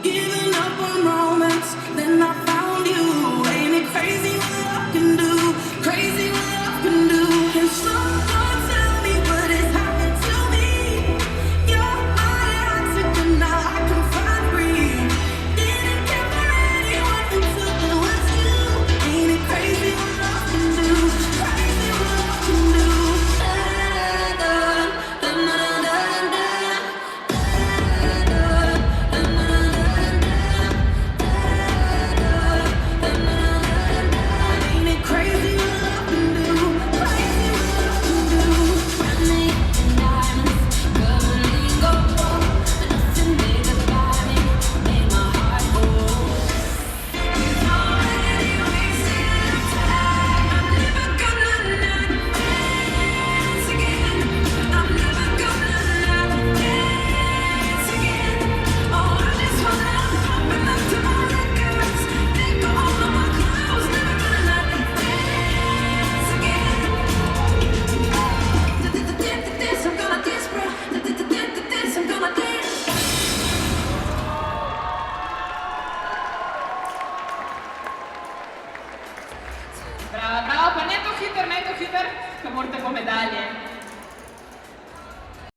Giving up on romance, then I found you. Ain't it crazy what love can do? Crazy what love can do. Can someone tell me what has happened to me? You're my oxygen, now I can find breathe. Didn't care for anyone until it was you. Ain't it crazy what love can do? Crazy what love can do. Ain't it crazy what love can do? Crazy what love can do. Running in diamonds, covering gold. Nothing bigger than me, made my heart whole. You've already wasted time. I'm never gonna not dance again. I'm never gonna not dance again. Oh, I just wanna open up to my records, take all of my clothes. Never gonna not dance again. Dance, I'm gonna dance, bro. Dance, I'm gonna dance. Brava, brava, pa ne to hiter, ne to hiter, ka morate po medalje.